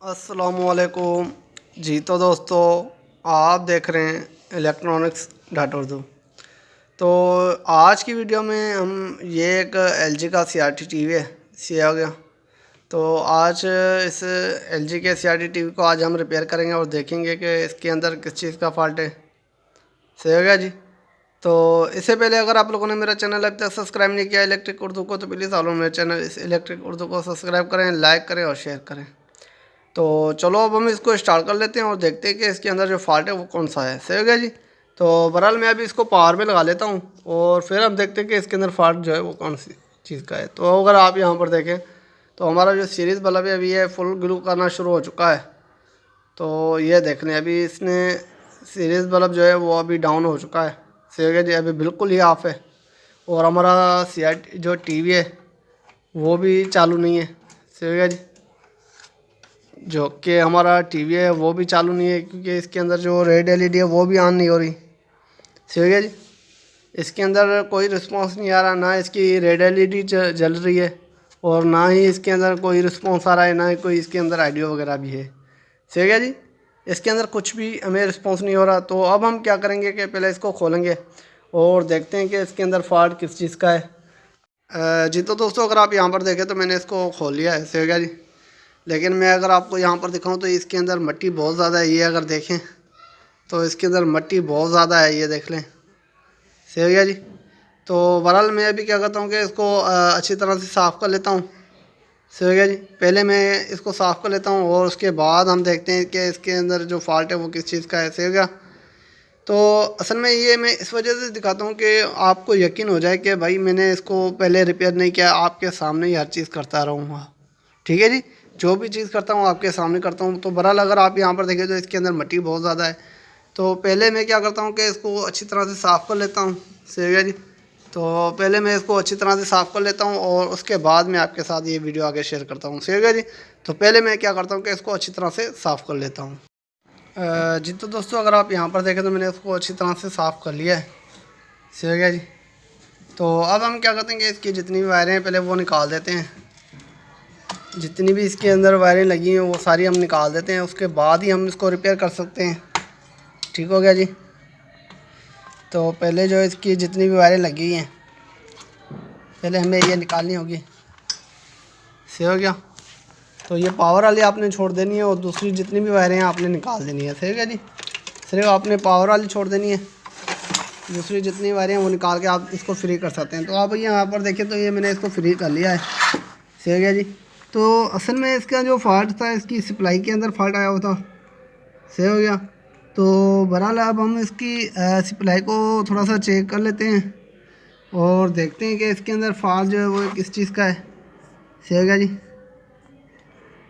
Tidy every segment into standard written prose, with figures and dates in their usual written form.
अस्सलामुअलैकुम जी। तो दोस्तों, आप देख रहे हैं इलेक्ट्रॉनिक्स डॉट उर्दू। तो आज की वीडियो में हम ये एक एलजी का सीआरटी टीवी है, सी हो गया। तो आज इस एलजी के सीआरटी टीवी को आज हम रिपेयर करेंगे और देखेंगे कि इसके अंदर किस चीज़ का फॉल्ट है। सही हो गया जी। तो इससे पहले अगर आप लोगों ने मेरा चैनल अभी तक सब्सक्राइब नहीं किया इलेक्ट्रिक उर्दू को, तो प्लीज़ आप लोग मेरे चैनल इस इलेक्ट्रिक उर्दू को सब्सक्राइब करें, लाइक करें और शेयर करें। तो चलो अब हम इसको स्टार्ट कर लेते हैं और देखते हैं कि इसके अंदर जो फॉल्ट है वो कौन सा है। सही हो गया जी। तो बहरहाल मैं अभी इसको पावर में लगा लेता हूँ और फिर हम देखते हैं कि इसके अंदर फॉल्ट जो है वो कौन सी चीज़ का है। तो अगर आप यहाँ पर देखें तो हमारा जो सीरीज़ बल्ब है अभी ये फुल ग्लू करना शुरू हो चुका है। तो ये देख लें, अभी इसने सीरीज़ बल्ब जो है वो अभी डाउन हो चुका है। सही हो गया जी, अभी बिल्कुल ही ऑफ है। और हमारा सीआरटी जो टीवी है वो भी चालू नहीं है। सही हो गया जी। जो कि हमारा टीवी है वो भी चालू नहीं है, क्योंकि इसके अंदर जो रेड एलईडी है वो भी ऑन नहीं हो रही। सही हो गया जी। इसके अंदर कोई रिस्पांस नहीं आ रहा, ना इसकी रेड एलईडी जल रही है और ना ही इसके अंदर कोई रिस्पांस आ रहा है, ना ही कोई इसके अंदर ऑडियो वगैरह भी है। सही हो गया जी। इसके अंदर कुछ भी हमें रिस्पांस नहीं हो रहा। तो अब हम क्या करेंगे कि पहले इसको खोलेंगे और देखते हैं कि इसके अंदर फॉल्ट किस चीज़ का है। जी तो दोस्तों, अगर आप यहाँ पर देखें तो मैंने इसको खोल लिया है। सही हो गया जी। लेकिन मैं अगर आपको यहाँ पर दिखाऊं तो इसके अंदर मिट्टी बहुत ज़्यादा है। ये अगर देखें तो इसके अंदर मिट्टी बहुत ज़्यादा है, ये देख लें। सही हो गया जी। तो बहरहाल मैं अभी क्या करता हूँ कि इसको अच्छी तरह से साफ़ कर लेता हूँ। सही हो गया जी। पहले मैं इसको साफ़ कर लेता हूँ और उसके बाद हम देखते हैं कि इसके अंदर जो फॉल्ट है वो किस चीज़ का है। सही हो गया। तो असल में ये मैं इस वजह से दिखाता हूँ कि आपको यकीन हो जाए कि भाई मैंने इसको पहले रिपेयर नहीं किया, आपके सामने ही हर चीज़ करता रहूँगा। ठीक है जी। जो भी चीज़ करता हूँ आपके सामने करता हूँ। तो बहरहाल अगर आप यहाँ पर देखें तो इसके अंदर मिट्टी बहुत ज़्यादा है। तो पहले मैं क्या करता हूँ कि इसको अच्छी तरह से साफ़ कर लेता हूँ। सही है जी। तो पहले मैं इसको अच्छी तरह से साफ़ कर लेता हूँ और उसके बाद मैं आपके साथ ये वीडियो आगे शेयर करता हूँ। सही है जी। तो पहले मैं क्या करता हूँ कि इसको अच्छी तरह से साफ़ कर लेता हूँ। जी तो दोस्तों, अगर आप यहाँ पर देखें तो मैंने इसको अच्छी तरह से साफ़ कर लिया है। सही है जी। तो अब हम क्या करते हैं कि इसकी जितनी भी वायरें हैं पहले वो निकाल देते हैं। जितनी भी इसके अंदर वायरें लगी हैं वो सारी हम निकाल देते हैं, उसके बाद ही हम इसको रिपेयर कर सकते हैं। ठीक हो गया जी। तो पहले जो इसकी जितनी भी वायरें लगी हैं पहले हमें ये निकालनी होगी। सही हो गया। तो ये पावर वाली आपने छोड़ देनी है और दूसरी जितनी भी वायरें हैं आपने निकाल देनी है। सही हो गया जी। सिर्फ आपने पावर वाली छोड़ देनी है, दूसरी जितनी वायरें हैं वो निकाल के आप इसको फ्री कर सकते हैं। तो आप यहाँ पर देखें तो ये मैंने इसको फ्री कर लिया है। सही हो गया जी। तो असल में इसका जो फॉल्ट था इसकी सप्लाई के अंदर फॉल्ट आया हुआ था। सही हो गया। तो बहरहाल अब हम इसकी सप्लाई को थोड़ा सा चेक कर लेते हैं और देखते हैं कि इसके अंदर फॉल्ट जो है वो किस चीज़ का है। सही हो गया जी।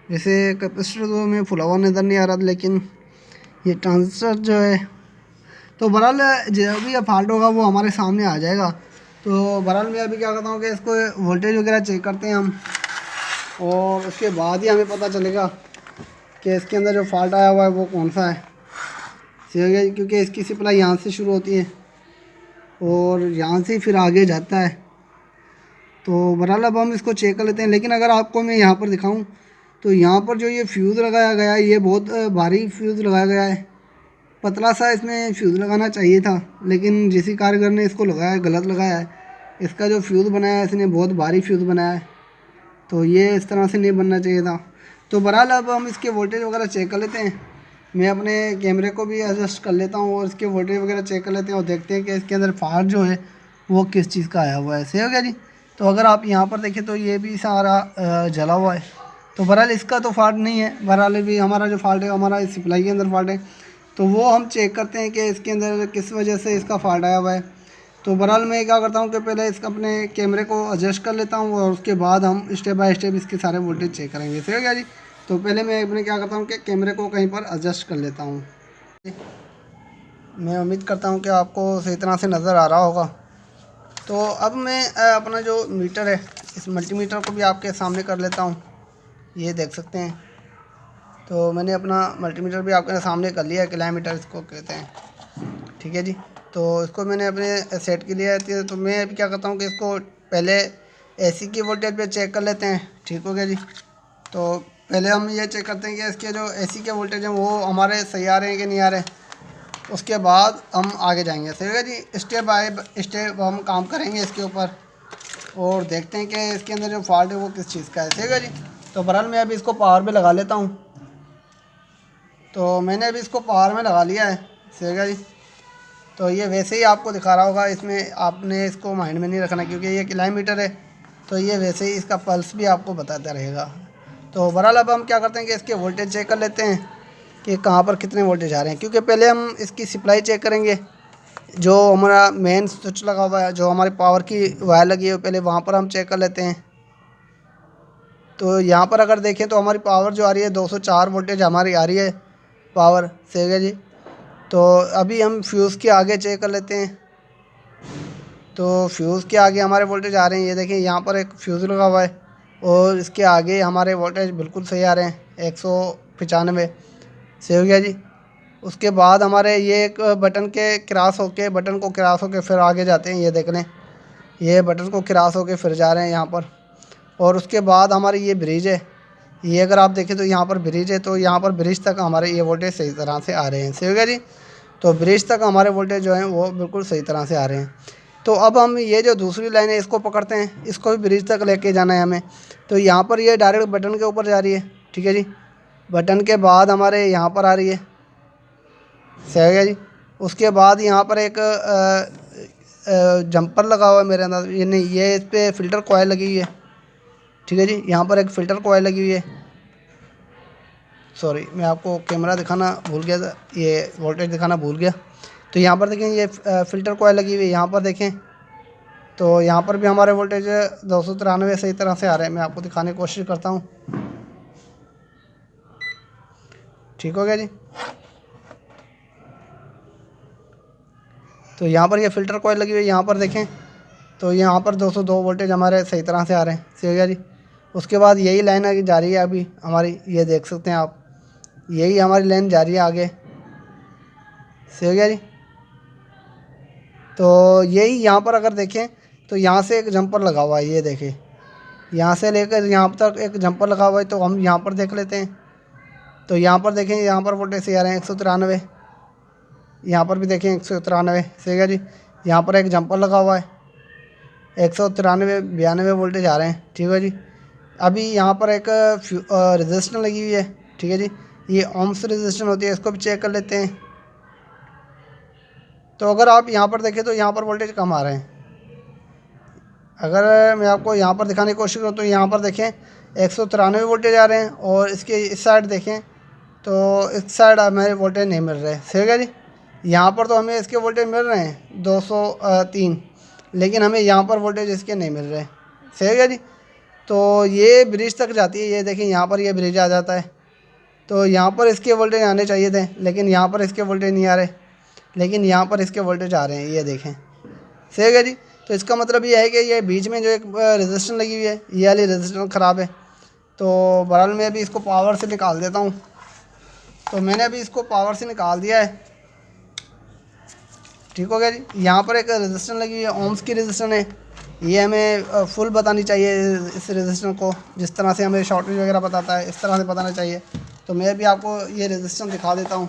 वैसे कैपेसिटर तो हमें फुला हुआ नज़र नहीं आ रहा था, लेकिन ये ट्रांजिस्टर जो है, तो बहरहाल जो भी फॉल्ट होगा वो हमारे सामने आ जाएगा। तो बहरहाल मैं अभी क्या करता हूँ कि इसको वोल्टेज वगैरह चेक करते हैं हम, और उसके बाद ही हमें पता चलेगा कि इसके अंदर जो फॉल्ट आया हुआ है वो कौन सा है। सही हो गया। क्योंकि इसकी सप्लाई यहाँ से शुरू होती है और यहाँ से फिर आगे जाता है। तो बहरहाल अब हम इसको चेक कर लेते हैं। लेकिन अगर आपको मैं यहाँ पर दिखाऊँ तो यहाँ पर जो ये फ्यूज़ लगाया गया है ये बहुत भारी फ्यूज़ लगाया गया है। पतला सा इसमें फ्यूज़ लगाना चाहिए था, लेकिन जिस कारीगर ने इसको लगाया गलत लगाया है। इसका जो फ्यूज़ बनाया है इसने बहुत भारी फ्यूज़ बनाया है, तो ये इस तरह से नहीं बनना चाहिए था। तो बहरहाल अब हम इसके वोल्टेज वगैरह चेक कर लेते हैं। मैं अपने कैमरे को भी एडजस्ट कर लेता हूँ और इसके वोल्टेज वगैरह चेक कर लेते हैं और देखते हैं कि इसके अंदर फॉल्ट जो है वो किस चीज़ का आया हुआ है। सही हो गया जी। तो अगर आप यहाँ पर देखें तो ये भी सारा जला हुआ है। तो बहरहाल इसका तो फॉल्ट नहीं है। बहरहाल भी हमारा जो फॉल्ट है हमारा इस सप्लाई के अंदर फॉल्ट है। तो वो हम चेक करते हैं कि इसके अंदर किस वजह से इसका फॉल्ट आया हुआ है। तो बहरहाल मैं क्या करता हूँ कि पहले इसका अपने कैमरे को एडजस्ट कर लेता हूँ और उसके बाद हम स्टेप बाय स्टेप इसके सारे वोल्टेज चेक करेंगे। सही हो गया जी। तो पहले मैं अपने क्या करता हूँ कि कैमरे को कहीं पर एडजस्ट कर लेता हूँ। मैं उम्मीद करता हूँ कि आपको सही तरह से नज़र आ रहा होगा। तो अब मैं अपना जो मीटर है इस मल्टीमीटर को भी आपके सामने कर लेता हूँ। ये देख सकते हैं। तो मैंने अपना मल्टीमीटर भी आपके सामने कर लिया है, किलोमीटर इसको कहते हैं। ठीक है जी। तो इसको मैंने अपने सेट के लिए आती है। तो मैं अभी क्या करता हूँ कि इसको पहले एसी की वोल्टेज पे चेक कर लेते हैं। ठीक हो गया जी। तो पहले हम ये चेक करते हैं कि इसके जो एसी के वोल्टेज हैं वो हमारे सही आ रहे हैं कि नहीं आ रहे। उसके बाद हम आगे जाएंगे। सही है जी, स्टेप बाय स्टेप हम काम करेंगे इसके ऊपर और देखते हैं कि इसके अंदर जो फॉल्ट है वो किस चीज़ का है। सही है जी। तो बहरहाल मैं अभी इसको पावर में लगा लेता हूँ। तो मैंने अभी इसको पावर में लगा लिया है। सही है जी। तो ये वैसे ही आपको दिखा रहा होगा, इसमें आपने इसको माइंड में नहीं रखना क्योंकि ये किलोमीटर है, तो ये वैसे ही इसका पल्स भी आपको बताता रहेगा। तो बहरहाल अब हम क्या करते हैं कि इसके वोल्टेज चेक कर लेते हैं कि कहाँ पर कितने वोल्टेज आ रहे हैं, क्योंकि पहले हम इसकी सप्लाई चेक करेंगे। जो हमारा मेन स्विच लगा हुआ है, जो हमारी पावर की वायर लगी है, पहले वहाँ पर हम चेक कर लेते हैं। तो यहाँ पर अगर देखें तो हमारी पावर जो आ रही है 204 वोल्टेज हमारी आ रही है पावर। सही है जी। तो अभी हम फ्यूज़ के आगे चेक कर लेते हैं। तो फ्यूज़ के आगे हमारे वोल्टेज आ रहे हैं, ये देखें यहाँ पर एक फ्यूज़ लगा हुआ है और इसके आगे हमारे वोल्टेज बिल्कुल सही आ रहे हैं 195। सही हो गया जी। उसके बाद हमारे ये एक बटन के क्रॉस होके, बटन को क्रॉस होके फिर आगे जाते हैं। ये देख लें, ये बटन को क्रॉस होके फिर जा रहे हैं यहाँ पर। और उसके बाद हमारी ये ब्रिज है, ये अगर आप देखें तो यहाँ पर ब्रिज है, तो यहाँ पर ब्रिज तक हमारे ये वोल्टेज सही तरह से आ रहे हैं। सही हो गया जी। तो ब्रिज तक हमारे वोल्टेज जो हैं वो बिल्कुल सही तरह से आ रहे हैं। तो अब हम ये जो दूसरी लाइन है इसको पकड़ते हैं, इसको भी ब्रिज तक लेके जाना है हमें। तो यहाँ पर ये डायरेक्ट बटन के ऊपर जा रही है। ठीक है जी। बटन के बाद हमारे यहाँ पर आ रही है। सही हो गया जी। उसके बाद यहाँ पर एक जंपर लगा हुआ है मेरे अंदर, ये नहीं, ये इस पर फ़िल्टर कॉइल लगी हुई है। ठीक है जी। यहाँ पर एक फ़िल्टर कॉइल लगी हुई है। सॉरी, मैं आपको कैमरा दिखाना भूल गया था, ये वोल्टेज दिखाना भूल गया। तो यहाँ पर देखें ये फ़िल्टर कॉइल लगी हुई है, यहाँ पर देखें। तो यहाँ पर भी हमारे वोल्टेज 293 सही तरह से आ रहे हैं। मैं आपको दिखाने की कोशिश करता हूँ। ठीक हो गया जी। तो यहाँ पर ये फ़िल्टर कॉइल लगी हुई है, यहाँ पर देखें। तो यहाँ पर 202 वोल्टेज हमारे सही तरह से आ रहे हैं। सही हो गया जी। उसके बाद यही लाइन आगे जा रही है अभी हमारी, ये देख सकते हैं आप, यही हमारी लाइन जा रही है आगे। सही हो गया जी। तो यही यहाँ पर अगर देखें तो यहाँ से एक जंपर लगा हुआ है, ये देखें, यहाँ से लेकर यहाँ तक एक जंपर लगा हुआ है। तो हम यहाँ पर देख लेते हैं। तो यहाँ पर देखें, यहाँ पर वोल्टेज से आ रहे हैं 193, यहाँ पर भी देखें 193। सही है जी। यहाँ पर एक जंपर लगा हुआ है, 193 वोल्टेज आ रहे हैं। ठीक है जी। अभी यहाँ पर एक रेजिस्टेंस लगी हुई है। ठीक है जी। ये ओम्स रेजिस्टेंस होती है, इसको भी चेक कर लेते हैं। तो अगर आप यहाँ पर देखें तो यहाँ पर वोल्टेज कम आ रहे हैं। अगर मैं आपको यहाँ पर दिखाने की कोशिश करूँ तो यहाँ पर देखें 193 वोल्टेज आ रहे हैं, और इसके इस साइड देखें तो इस साइड हमें वोल्टेज नहीं मिल रहे। सही है जी। यहाँ पर तो हमें इसके वोल्टेज मिल रहे हैं 203, लेकिन हमें यहाँ पर वोल्टेज इसके नहीं मिल रहे। सही है जी। तो ये ब्रिज तक जाती है, ये देखें यहाँ पर ये ब्रिज आ जाता है। तो यहाँ पर इसके वोल्टेज आने चाहिए थे, लेकिन यहाँ पर इसके वोल्टेज नहीं आ रहे, लेकिन यहाँ पर इसके वोल्टेज आ रहे हैं, ये देखें। सही है जी। तो इसका मतलब ये है कि ये बीच में जो एक रेजिस्टेंस लगी हुई है, ये वाली रेजिस्टेंस ख़राब है। तो बहरहाल मैं अभी इसको पावर से निकाल देता हूँ। तो मैंने अभी इसको पावर से निकाल दिया है। ठीक हो गया जी। यहाँ पर एक रेजिस्टेंस लगी हुई है, ओम्स की रेजिस्टेंस है। ये हमें फुल बतानी चाहिए इस रेजिस्टेंस को, जिस तरह से हमें शॉर्टेज वगैरह बताता है इस तरह से बताना चाहिए। तो मैं भी आपको ये रेजिस्टेंस दिखा देता हूँ।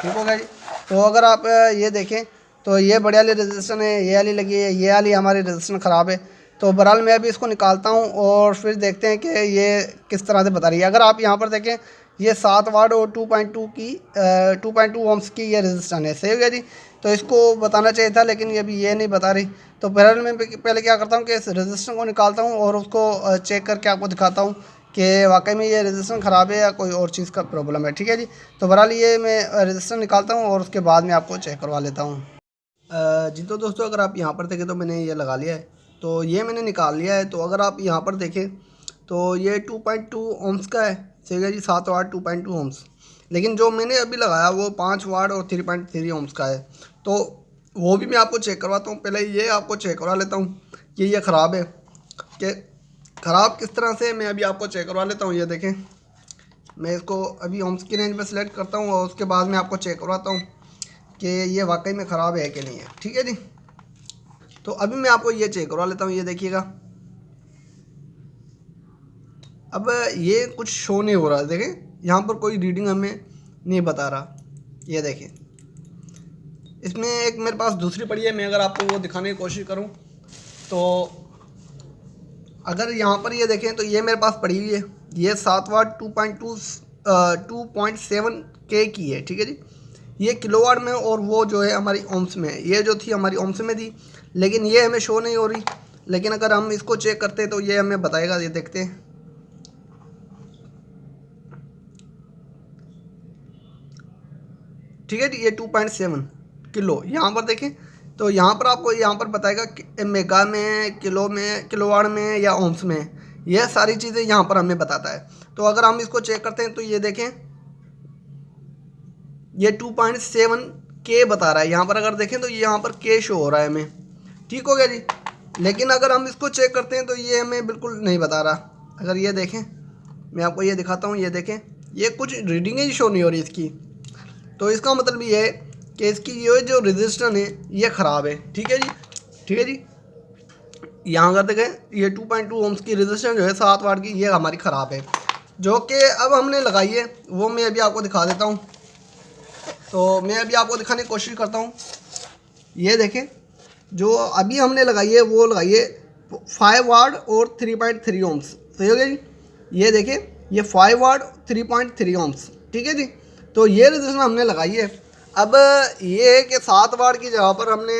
ठीक हो गया जी। तो अगर आप ये देखें तो ये बड़ी वाली रेजिस्टेंस है, ये वाली लगी है, ये वाली हमारी रेजिस्टेंस ख़राब है। तो बहरहाल मैं अभी इसको निकालता हूँ और फिर देखते हैं कि ये किस तरह से बता रही है। अगर आप यहाँ पर देखें ये 7 वाट और 2.2 ओम्स की ये रेजिस्टेंस है। सही हो गया जी। तो इसको बताना चाहिए था, लेकिन ये भी ये नहीं बता रही। तो बहरहाल मैं पहले क्या करता हूँ कि इस रेजिस्टेंस को निकालता हूँ और उसको चेक करके आपको दिखाता हूँ कि वाकई में ये रेजिस्टेंस ख़राब है या कोई और चीज़ का प्रॉब्लम है। ठीक है जी। तो बहरहाल ये मैं रेजिस्टेंस निकालता हूँ और उसके बाद मैं आपको चेक करवा लेता हूँ। जी तो दोस्तों, अगर आप यहाँ पर देखें तो मैंने ये लगा लिया है, तो ये मैंने निकाल लिया है। तो अगर आप यहाँ पर देखें तो ये 2.2 ओम्स का है। सही है जी। 7 वाट 2.2 ओम्स, लेकिन जो मैंने अभी लगाया वो 5 वाट और 3.3 ओम्स का है। तो वो भी मैं आपको चेक करवाता हूँ। पहले ये आपको चेक करवा लेता हूँ कि ये ख़राब है, कि ख़राब किस तरह से, मैं अभी आपको चेक करवा लेता हूँ। ये देखें, मैं इसको अभी ओम्स की रेंज में सेलेक्ट करता हूँ और उसके बाद मैं आपको चेक करवाता हूँ कि ये वाकई में ख़राब है कि नहीं है। ठीक है जी। तो अभी मैं आपको ये चेक करवा लेता हूँ। ये देखिएगा, अब ये कुछ शो नहीं हो रहा, देखें यहाँ पर कोई रीडिंग हमें नहीं बता रहा। ये देखें, इसमें एक मेरे पास दूसरी पड़ी है, मैं अगर आपको वो दिखाने की कोशिश करूँ तो अगर यहाँ पर ये देखें तो ये मेरे पास पड़ी हुई है, ये 7 वाट 2.7 के की है, ठीक है जी। ये किलोवाट में और वो जो है हमारी ओम्स में है। ये जो थी हमारी ओम्स में थी, लेकिन ये हमें शो नहीं हो रही। लेकिन अगर हम इसको चेक करते हैं तो ये हमें बताएगा। ये देखते हैं, ठीक है जी, ये 2.7 किलो यहाँ पर देखें तो यहाँ पर आपको यहाँ पर बताएगा कि मेगा में, किलो में, किलोवाट में या ओम्स में, यह सारी चीज़ें यहाँ पर हमें बताता है। तो अगर हम इसको चेक करते हैं तो ये देखें, ये 2.7 के बता रहा है यहाँ पर। अगर देखें तो ये यहाँ पर के शो हो रहा है हमें, ठीक हो गया जी। लेकिन अगर हम इसको चेक करते हैं तो ये हमें बिल्कुल नहीं बता रहा। अगर ये देखें, मैं आपको ये दिखाता हूँ, ये देखें, ये कुछ रीडिंग ही शो नहीं हो रही इसकी। तो इसका मतलब ये है कि इसकी ये जो रजिस्टर है ये ख़राब है, ठीक है जी, ठीक है जी। यहाँ अगर देखें ये 2.2 ओम्स की रजिस्टर जो है 7 वाट की, ये हमारी ख़राब है, जो कि अब हमने लगाई है वो मैं अभी आपको दिखा देता हूँ। तो मैं अभी आपको दिखाने की कोशिश करता हूँ। ये देखें, जो अभी हमने लगाई है वो लगाई है 5 वाट और 3.3 ओम्स, सही हो गया जी। ये देखें, ये 5 वाट 3.3 ओम्स, ठीक है जी। तो ये रजिस्टर हमने लगाई है। अब ये है कि 7 वाट की जगह पर हमने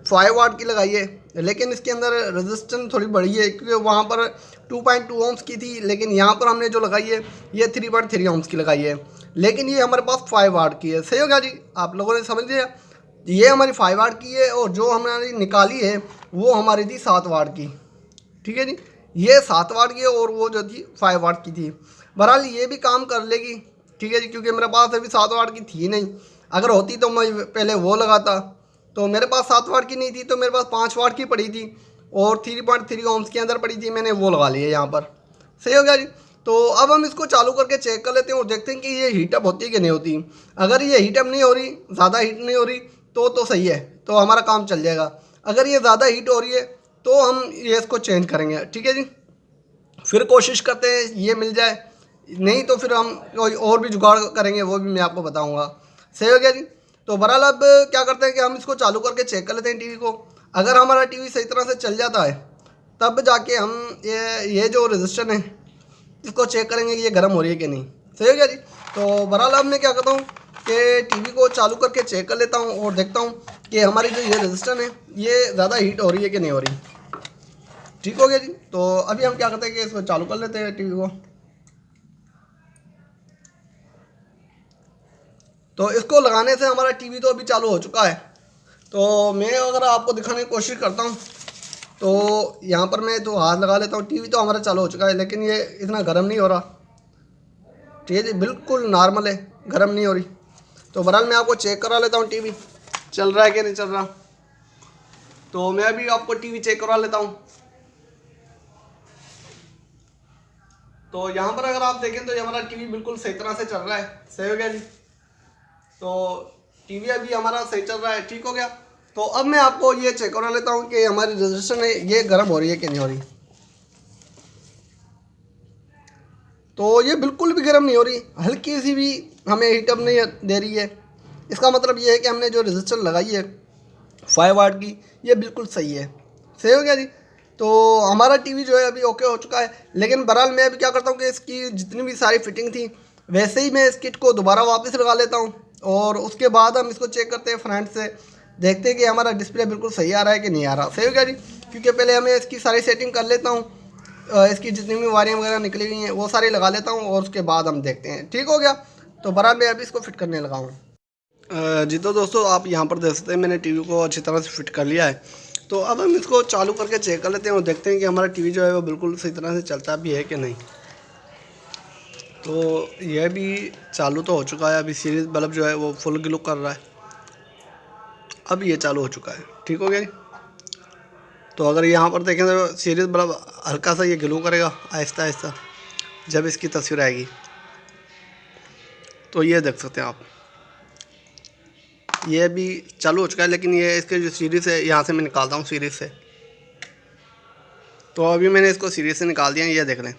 5 वाट की लगाई है, लेकिन इसके अंदर रजिस्टेंस थोड़ी बड़ी है, क्योंकि वहाँ पर 2.2 ओम्स की थी, लेकिन यहाँ पर हमने जो लगाई है ये 3.3 ओम्स की लगाई है, लेकिन ये हमारे पास 5 वाट की है, सही हो गया जी। आप लोगों ने समझ लिया, ये हमारी 5 वाट की है और जो हमारी निकाली है वो हमारी थी 7 वाट की, ठीक है जी। ये 7 वाट की है और वो जो थी 5 वाट की थी। बहरहाल ये भी काम कर लेगी, ठीक है जी, क्योंकि मेरे पास अभी 7 वाट की थी नहीं। अगर होती तो मैं पहले वो लगाता। तो मेरे पास 7 वाट की नहीं थी, तो मेरे पास 5 वाट की पड़ी थी और 3.3 ओम्स के अंदर पड़ी थी, मैंने वो लगा ली है यहाँ पर, सही हो गया जी। तो अब हम इसको चालू करके चेक कर लेते हैं और देखते हैं कि ये हीटअप होती है कि नहीं होती। अगर ये हीटअप नहीं हो रही, ज़्यादा हीट नहीं हो रही, तो सही है, तो हमारा काम चल जाएगा। अगर ये ज़्यादा हीट हो रही है तो हम ये इसको चेंज करेंगे, ठीक है जी। फिर कोशिश करते हैं ये मिल जाए, नहीं तो फिर हम कोई और भी जुगाड़ करेंगे, वो भी मैं आपको बताऊंगा, सही हो गया जी। तो बहरहाल अब क्या करते हैं कि हम इसको चालू करके चेक कर लेते हैं टीवी को। अगर हमारा टीवी सही तरह से चल जाता है तब जाके हम ये जो रजिस्टर है इसको चेक करेंगे कि ये गर्म हो रही है कि नहीं, सही हो गया जी। तो बहरहाल अब मैं क्या करता हूँ कि टीवी को चालू करके चेक कर लेता हूँ और देखता हूँ कि हमारी जो ये रजिस्टर है ये ज़्यादा हीट हो रही है कि नहीं हो रही, ठीक हो गया जी। तो अभी हम क्या करते हैं कि इसको चालू कर लेते हैं टीवी को। तो इसको लगाने से हमारा टीवी तो अभी चालू हो चुका है। तो मैं अगर आपको दिखाने की कोशिश करता हूँ तो यहाँ पर मैं तो हाथ लगा लेता हूँ, टीवी तो हमारा चालू हो चुका है, लेकिन ये इतना गर्म नहीं हो रहा, ठीक है जी, बिल्कुल नॉर्मल है, गर्म नहीं हो रही। तो बहरहाल मैं आपको चेक करा लेता हूँ टीवी चल रहा है कि नहीं चल रहा। तो मैं अभी आपको टीवी चेक करवा लेता हूँ। तो यहाँ पर अगर आप देखें तो ये हमारा टीवी बिल्कुल सही तरह से चल रहा है, सही हो गया जी। तो टीवी अभी हमारा सही चल रहा है, ठीक हो गया। तो अब मैं आपको ये चेक करा लेता हूँ कि हमारी रजिस्टर है ये गर्म हो रही है कि नहीं हो रही। तो ये बिल्कुल भी गर्म नहीं हो रही, हल्की सी भी हमें हीटअप नहीं दे रही है। इसका मतलब ये है कि हमने जो रजिस्टर लगाई है 5 वाट की ये बिल्कुल सही है, सही हो गया जी। तो हमारा टीवी जो है अभी ओके हो चुका है। लेकिन बहरहाल मैं अभी क्या करता हूँ कि इसकी जितनी भी सारी फिटिंग थी वैसे ही मैं इस किट को दोबारा वापस लगा लेता हूँ और उसके बाद हम इसको चेक करते हैं फ्रंट से, देखते हैं कि हमारा डिस्प्ले बिल्कुल सही आ रहा है कि नहीं आ रहा, सही हो गया जी। क्योंकि पहले हमें इसकी सारी सेटिंग कर लेता हूँ, इसकी जितनी भी वायरिंग वगैरह निकली हुई हैं वो सारी लगा लेता हूँ और उसके बाद हम देखते हैं, ठीक हो गया। तो बहरहाल मैं अभी इसको फिट करने लगा हूँ। जी तो दोस्तों आप यहाँ पर देख सकते हैं मैंने टीवी को अच्छी तरह से फिट कर लिया है। तो अब हम इसको चालू करके चेक कर लेते हैं और देखते हैं कि हमारा टीवी जो है वो बिल्कुल सही तरह से चलता भी है कि नहीं। तो यह भी चालू तो हो चुका है, अभी सीरीज बल्ब जो है वो फुल ग्लो कर रहा है, अब ये चालू हो चुका है, ठीक हो गया। तो अगर यहाँ पर देखें तो सीरीज बल्ब हल्का सा ये ग्लो करेगा आहिस्ता आहिस्ता जब इसकी तस्वीर आएगी। तो ये देख सकते हैं आप, ये भी चालू हो चुका है, लेकिन ये इसके जो सीरीज़ है यहाँ से मैं निकालता हूँ सीरीज़ से। तो अभी मैंने इसको सीरीज से निकाल दिया, ये देख लें।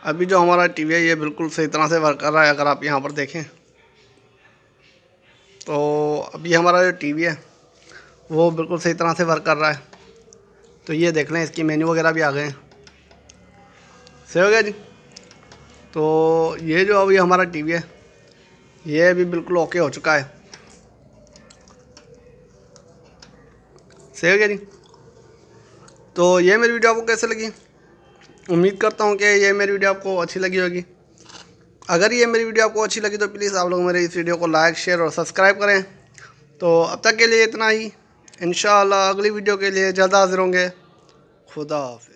अभी जो हमारा टीवी है ये बिल्कुल सही तरह से वर्क कर रहा है। अगर आप यहाँ पर देखें तो अभी हमारा जो टीवी है वो बिल्कुल सही तरह से वर्क कर रहा है। तो ये देख लें, इसकी मेन्यू वगैरह भी आ गए हैं। सही हो गया जी। तो ये जो अभी हमारा टीवी है ये भी बिल्कुल ओके हो चुका है। सही हो गया जी। तो ये मेरी वीडियो आपको कैसे लगी? उम्मीद करता हूँ कि ये मेरी वीडियो आपको अच्छी लगी होगी। अगर ये मेरी वीडियो आपको अच्छी लगी तो प्लीज़ आप लोग मेरे इस वीडियो को लाइक, शेयर और सब्सक्राइब करें। तो अब तक के लिए इतना ही। इंशाअल्लाह अगली वीडियो के लिए जल्द हाजिर होंगे। खुदा हाफिज़।